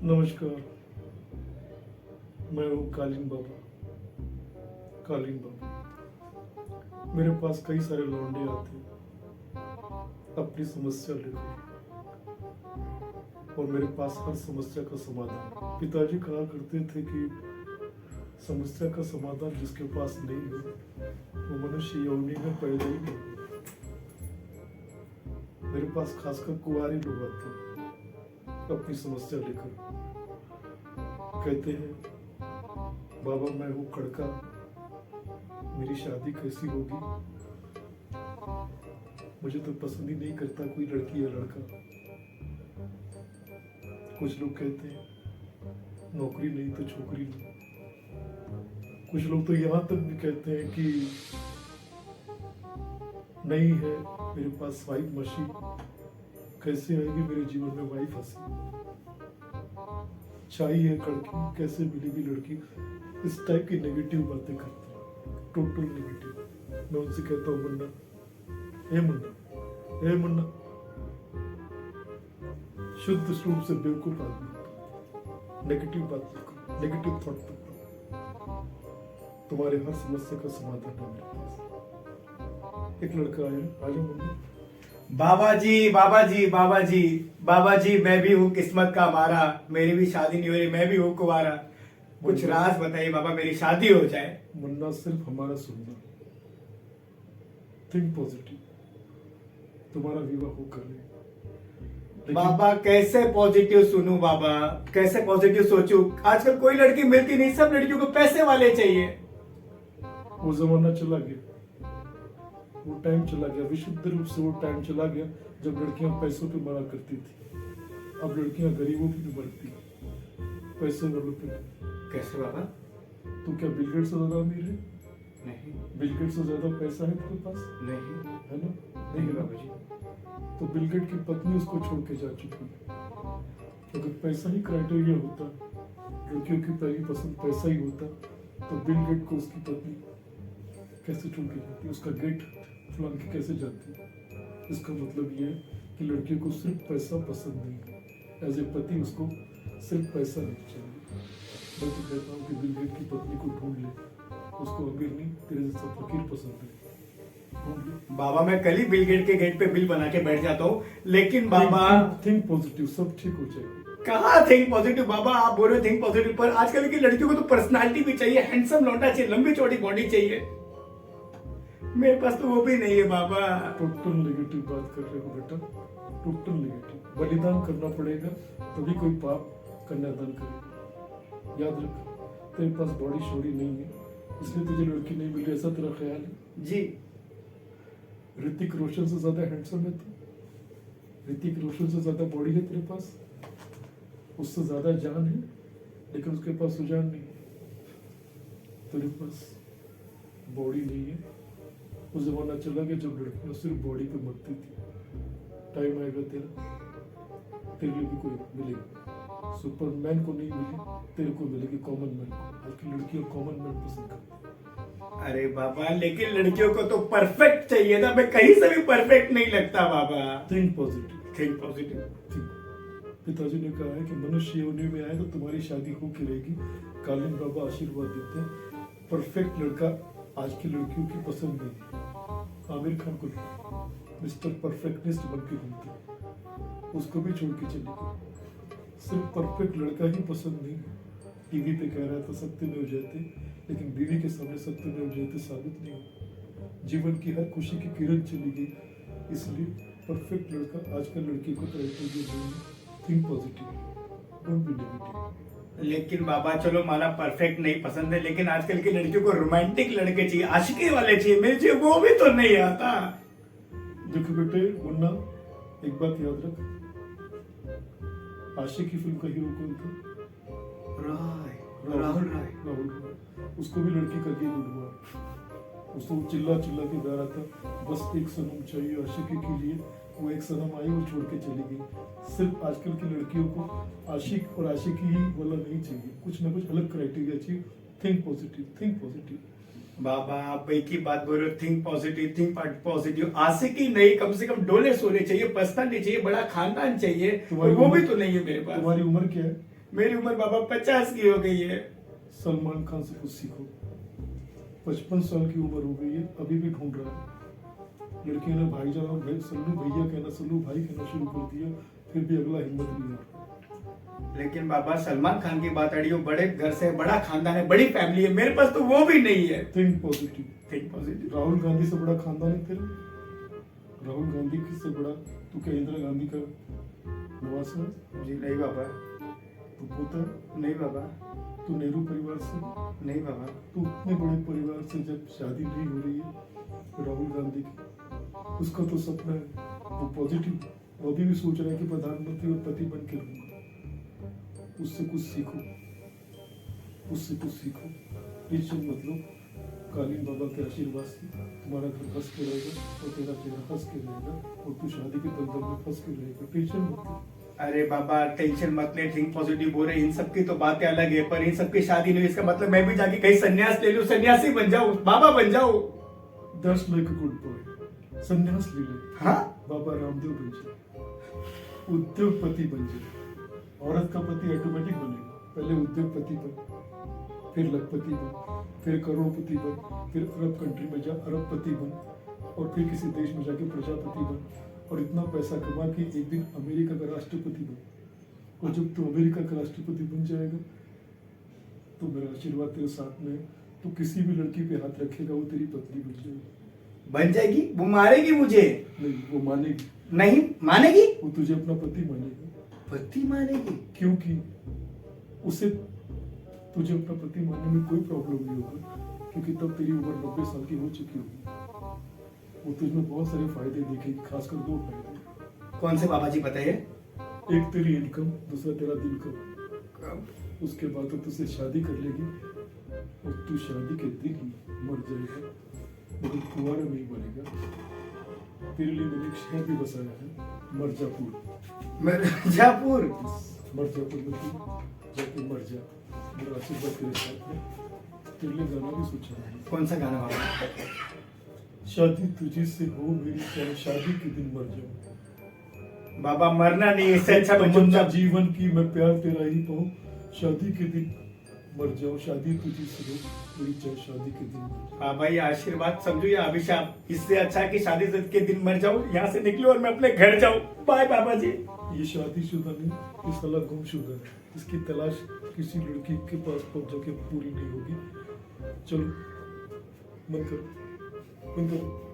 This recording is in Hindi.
नमस्कार। मैं हूँ कालीन बाबा। कालीन बाबा, मेरे पास कई सारे लौंडे आते हैं अपनी समस्या लेकर, और मेरे पास हर समस्या का समाधान। पिताजी कहा करते थे कि समस्या का समाधान जिसके पास नहीं है वो मनुष्य योनि में पैदा ही नहीं हुआ। मेरे पास खासकर कुंवारी लोग आते हैं अपनी समस्या लेकर। कहते हैं, बाबा मैं हूँ खड़का, मेरी शादी कैसी होगी? मुझे तो पसंद ही नहीं करता कोई लड़की या लड़का। कुछ लोग कहते हैं, नौकरी नहीं तो छोकरी लो। कुछ लोग तो यहाँ तक भी कहते हैं कि नहीं है मेरे पास वाइफ मशीन, कैसे आएगी मेरे जीवन में वाइफ हंसी? चाहिए लड़की, कैसे मिलेगी लड़की? इस टाइप की नेगेटिव बातें करते हैं, टोटल नेगेटिव। मैं उनसे कहता हूँ, मुन्ना, हे मुन्ना, हे मुन्ना, शुद्ध रूप से बेवकूफ आदमी। नेगेटिव बात करो, नेगेटिव थॉट करो। तुम्हारे हर समस्या का समाधान है मेरे पास। एक लड़का आया, आजा मुन्ना। बाबा जी, बाबा जी, बाबा जी, बाबा जी, मैं भी हूँ किस्मत का मारा, मेरी भी शादी नहीं हो रही, मैं भी हूँ कुंवारा। कुछ राज बताइए बाबा, मेरी शादी हो जाए। मुन्ना, सिर्फ हमारा सुनना, थिंक पॉजिटिव, तुम्हारा विवाह हो कर ले। बाबा कैसे पॉजिटिव सुनूं बाबा, कैसे पॉजिटिव सोचूं? आजकल कोई लड़की मिलती नहीं, सब लड़कियों को पैसे वाले चाहिए। वो जमाना चला गया, वो टाइम चला गया, विशुद्ध रूप से वो टाइम चला गया जब लड़कियां पैसों पे मरा करती थी। अब लड़कियां गरीबों की भी मरती, पैसे वालों पे। कैसे बाबा? तू क्या बिल गेट्स से ज्यादा अमीर है? नहीं। बिल गेट्स से ज्यादा पैसा है तेरे पास? नहीं है ना? नहीं बाबा जी। तो बिल गेट की पत्नी उसको छोड़ के जा चुकी है। अगर पैसा ही क्राइटेरिया होता, लड़कियों की पहली पसंद पैसा ही होता, तो बिल गेट को उसकी पत्नी कैसे छोड़ के जाती? उसका गेट फलांग के कैसे जाती? इसका मतलब ये है कि लड़कियों को सिर्फ पैसा पसंद नहीं है। एज ए पति उसको सिर्फ पैसा नहीं चाहिए। मैं तो कहता हूँ कि बिल गेट की पत्नी को ढूंढ ले, उसको अमीर नहीं, तेरे जैसा फकीर पसंद है, ढूंढ ले। बाबा मैं कल ही बिल गेट के गेट पे बिल बना के बैठ जाता हूँ, लेकिन बाबा थिंक पॉजिटिव, सब ठीक हो जाएगा। कहाँ थिंक पॉजिटिव बाबा? आप बोल रहे हो थिंक पॉजिटिव, पर आजकल की लड़कियों को तो पर्सनालिटी भी चाहिए, हैंडसम लौंडा चाहिए, लंबी चौड़ी बॉडी चाहिए। मेरे पास तो वो भी नहीं है बाबा। टोटल नेगेटिव बात कर रहे हो बेटा, टोटल नेगेटिव। बलिदान करना पड़ेगा तभी कोई पाप कन्यादान करेगा। याद रख, तेरे पास बॉडी शोडी नहीं है, इसलिए तुझे लड़की नहीं मिली, ऐसा तेरा ख्याल है? जी। ऋतिक रोशन से ज्यादा हैंडसम है तू। ऋतिक रोशन से ज्यादा बॉडी है तेरे पास, उससे ज्यादा जान है, लेकिन उसके पास सुजान नहीं है। तेरे पास बॉडी नहीं है। उस जमाना चला गया जब लड़कियां सिर्फ बॉडी पे मरती थी। टाइम आएगा तेरा, तेरे लिए भी कोई मिलेगी। सुपरमैन को नहीं मिली, तेरे को मिलेगी कॉमन मैन को। बल्कि लड़कियां कॉमन मैन पसंद करती हैं। अरे बाबा, लेकिन लड़कियों को तो परफेक्ट चाहिए ना, मैं कहीं से भी परफेक्ट नहीं लगता बाबा। Think positive, think positive. Think. पिताजी ने कहा है कि मनुष्य योनि में आए तो तुम्हारी शादी हो के रहेगी। कालीन बाबा आशीर्वाद देते हैं। परफेक्ट लड़का आज की लड़कियों की पसंद नहीं। आमिर खान को मिस्टर परफेक्टनिस्ट बन के घूमते, उसको भी छोड़ के चले गए। सिर्फ परफेक्ट लड़का ही पसंद नहीं। टीवी पे कह रहा था सत्य में जयते, लेकिन बीवी के सामने सत्य में जयते साबित नहीं हुआ। जीवन की हर खुशी की किरण चली गई। इसलिए परफेक्ट लड़का आजकल लड़की को क्राइटेरिया नहीं है। Think positive, don't be negative. लेकिन बाबा चलो माना परफेक्ट नहीं पसंद है, लेकिन आजकल की लड़कियों को रोमांटिक लड़के चाहिए, आशिकी वाले चाहिए, मेरे चाहिए, वो भी तो नहीं आता। देखो बेटे मुन्ना, एक बात याद रख, आशिकी फिल्म का हीरो कौन था? राहुल राय। राहुल राय। उसको भी लड़की का गेम हुआ। उसको चिल्ला चिल्ला के गा रहा था, बस एक सनम चाहिए आशिकी के लिए। वो एक सनम आई, वो छोड़ के चली गई। सिर्फ आजकल की लड़कियों को आशिक और आशिकी ही वाला नहीं चाहिए, कुछ ना कुछ अलग क्राइटेरिया चाहिए। Think positive, think positive. बाबा आप एक ही बात बोल रहे हो, थिंक पॉजिटिव, थिंक पॉजिटिव। आशिकी नहीं, कम से कम डोले सोने चाहिए, पर्सनालिटी चाहिए, बड़ा खानदान चाहिए, और वो भी तो नहीं है मेरे पास। तुम्हारी उम्र क्या है? मेरी उम्र बाबा 50 की हो गई है। सलमान खान से कुछ सीखो। 55 साल की उम्र हो गई है, अभी भी ढूंढ रहा है। लड़कियों ने भाईजान और भाई सल्लू भैया कहना, सल्लू भाई कहना शुरू कर दिया, फिर भी अगला हिम्मत नहीं आ रहा। लेकिन बाबा सलमान खान की बात अड़ी हो, बड़े घर से, बड़ा खानदान है, बड़ी फैमिली है, मेरे पास तो वो भी नहीं है। Think positive. Think positive. Rahul Gandhi से बड़ा खानदान है तेरा? राहुल गांधी से बड़ा तू क्या इंदिरा गांधी का नवासा है? जी नहीं बाबा। तू पोता है? नहीं बाबा। तू नेहरू परिवार से? नहीं बाबा। तू उतने बड़े परिवार से जब शादी नहीं हो रही है राहुल गांधी की, उसका तो सपना है वो पॉजिटिव, वो अभी भी सोच रहा है कि प्रधानमंत्री और पति बन के रहूंगा। उससे कुछ सीखो, उससे कुछ सीखो। टेंशन मत लो, कालीन बाबा के आशीर्वाद से तुम्हारा घर हंस के रहेगा और तेरा चेहरा हंस के रहेगा और तू शादी के दलदल में फंस के रहेगा। टेंशन मत लो। अरे बाबा टेंशन मत ले, थिंक पॉजिटिव बोल रहे, इन सब की तो बातें अलग है, पर इन सब की शादी नहीं, इसका मतलब मैं भी जाके कहीं संन्यास ले लूं, सन्यासी बन जाऊं, बाबा बन जाऊं। That's like a good boy. संन्यास ले ले। हाँ? बाबा रामदेव बन जाए, उद्योगपति बन जाए। औरत का पति ऑटोमेटिक बनेगा। पहले उद्योगपति बन, फिर लखपति बन, फिर करोड़पति बन, फिर अरब कंट्री में जा अरबपति बन, और फिर किसी देश में जाके प्रजापति बन, और इतना पैसा कमा कि एक दिन अमेरिका का राष्ट्रपति बन। और जब तू अमेरिका का राष्ट्रपति बन जाएगा तो मेरा आशीर्वाद तेरे साथ में है। तू किसी भी लड़की पे हाथ रखेगा वो तेरी पत्नी बन जाएगी। बन जाएगी? वो मारेगी मुझे? नहीं, वो मानेगी। नहीं मानेगी? वो तुझे अपना पति मानेगा। पति मानेगी? क्योंकि उसे तुझे अपना पति मानने में कोई प्रॉब्लम नहीं होगा, क्योंकि तब तेरी उम्र 90 साल की हो चुकी होगी। वो तुझमें बहुत सारे फायदे देखेगी, खासकर 2 फायदे। कौन से बाबा जी बताइए? एक तेरी इनकम, दूसरा तेरा दिल का। उसके बाद तो तुझसे शादी कर लेगी और तू शादी के दिन ही मर जाएगा, लेकिन कुंवारा नहीं मरेगा। तेरे लिए मैंने एक शहर भी बसाया है, मिर्जापुर। मिर्जापुर? मिर्जापुर में तू जाके मर जा, मेरा आशीर्वाद तेरे साथ है। तेरे लिए गाना भी सोचा है। कौन सा गाना बाबा? शादी तुझे से हो मेरी, चाहे शादी के दिन मर जाऊं। बाबा मरना नहीं, इससे अच्छा मैं तमन्ना चुपचाप जीवन की मैं प्यार तेरा ही पाऊं, शादी के दिन मर जाऊं। शादी तुझे से हो मेरी, चाहे शादी के दिन मर जाऊं। बाबा ये आशीर्वाद समझो या अभिशाप, इससे अच्छा है कि शादी के दिन मर जाऊं, यहाँ से निकलो और मैं अपने घर जाऊं। बाय बाबा जी। ये शादीशुदा नहीं, ये साला गुमशुदा है। इसकी तलाश किसी लड़की के पास पहुंच जाके पूरी नहीं होगी। चलो बंद करो, बंद करो।